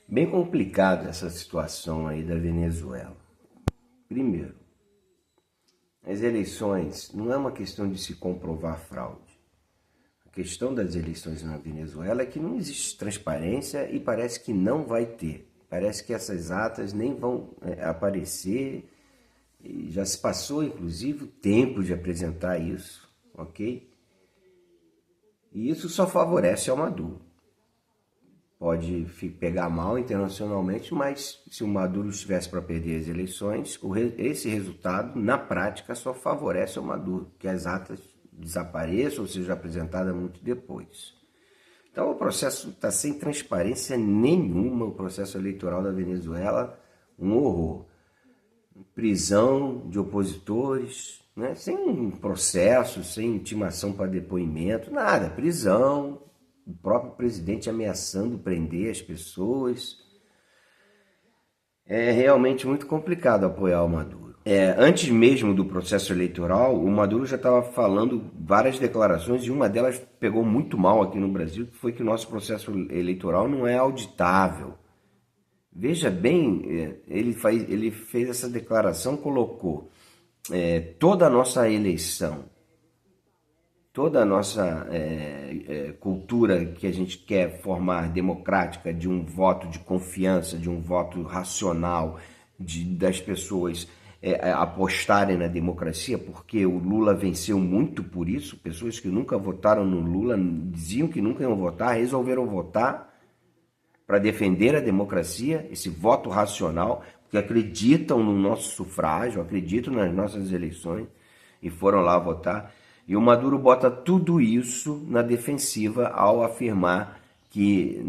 Bem complicada essa situação aí da Venezuela. Primeiro, as eleições não é uma questão de se comprovar fraude. A questão das eleições na Venezuela é que não existe transparência e parece que não vai ter. Parece que essas atas nem vão aparecer. E já se passou, inclusive, o tempo de apresentar isso, ok? E isso só favorece ao Maduro. Pode pegar mal internacionalmente, mas se o Maduro estivesse para perder as eleições, esse resultado, na prática, só favorece ao Maduro, que as atas desapareçam ou sejam apresentadas muito depois. Então o processo está sem transparência nenhuma, o processo eleitoral da Venezuela, um horror. Prisão de opositores, né? Sem um processo, sem intimação para depoimento, nada, prisão. O próprio presidente ameaçando prender as pessoas. É realmente muito complicado apoiar o Maduro. Antes mesmo do processo eleitoral, o Maduro já estava falando várias declarações e uma delas pegou muito mal aqui no Brasil, que foi que o nosso processo eleitoral não é auditável. Veja bem, ele fez essa declaração, colocou toda a nossa eleição, toda a nossa cultura que a gente quer formar democrática, de um voto de confiança, de um voto racional, das pessoas apostarem na democracia, porque o Lula venceu muito por isso. Pessoas que nunca votaram no Lula, diziam que nunca iam votar, resolveram votar para defender a democracia, esse voto racional, porque acreditam no nosso sufrágio, acreditam nas nossas eleições e foram lá votar. E o Maduro bota tudo isso na defensiva ao afirmar que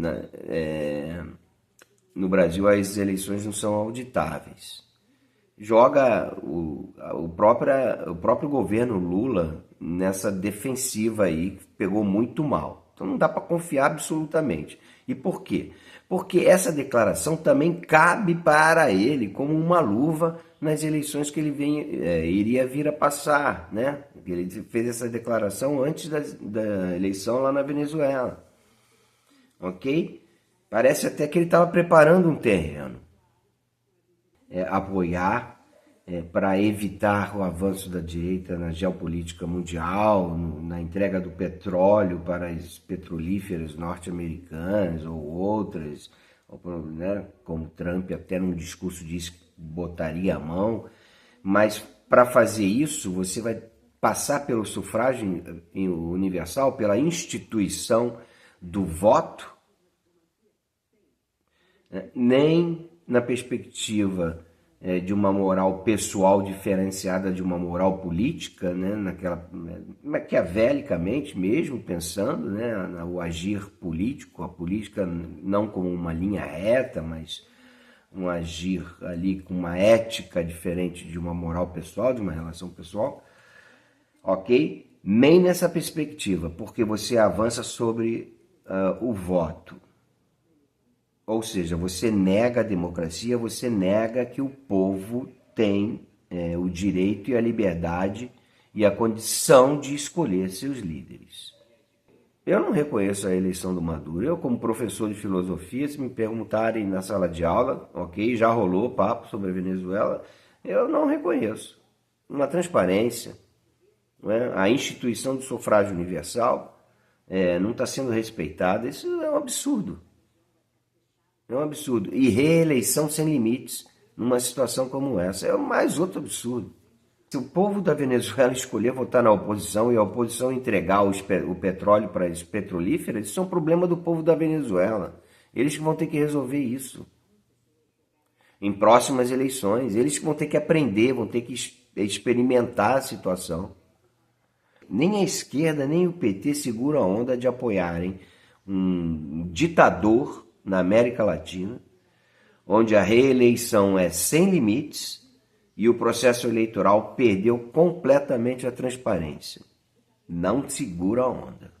no Brasil as eleições não são auditáveis. Joga o próprio governo Lula nessa defensiva aí, que pegou muito mal. Então não dá para confiar absolutamente. E por quê? Porque essa declaração também cabe para ele como uma luva nas eleições que ele iria vir a passar, né? Ele fez essa declaração antes da eleição lá na Venezuela, ok? Parece até que ele estava preparando um terreno. Apoiar para evitar o avanço da direita na geopolítica mundial, na entrega do petróleo para as petrolíferas norte-americanas ou outras, né, como Trump até num discurso disse que botaria a mão, mas para fazer isso você vai passar pelo sufrágio universal, pela instituição do voto, nem na perspectiva de uma moral pessoal diferenciada de uma moral política, né, maquiavelicamente mesmo, pensando, né, o agir político, a política não como uma linha reta, mas um agir ali com uma ética diferente de uma moral pessoal, de uma relação pessoal, ok? Nem nessa perspectiva, porque você avança sobre o voto. Ou seja, você nega a democracia, você nega que o povo tem o direito e a liberdade e a condição de escolher seus líderes. Eu não reconheço a eleição do Maduro. Eu, como professor de filosofia, se me perguntarem na sala de aula, ok, já rolou papo sobre a Venezuela, eu não reconheço. Uma transparência, né? A instituição do sufrágio universal não está sendo respeitada. Isso é um absurdo. É um absurdo. E reeleição sem limites numa situação como essa é mais outro absurdo. Se o povo da Venezuela escolher votar na oposição e a oposição entregar o petróleo para as petrolíferas, isso é um problema do povo da Venezuela. Eles que vão ter que resolver isso em próximas eleições. Eles que vão ter que aprender, vão ter que experimentar a situação. Nem a esquerda, nem o PT seguram a onda de apoiarem um ditador na América Latina, onde a reeleição é sem limites e o processo eleitoral perdeu completamente a transparência. Não segura a onda.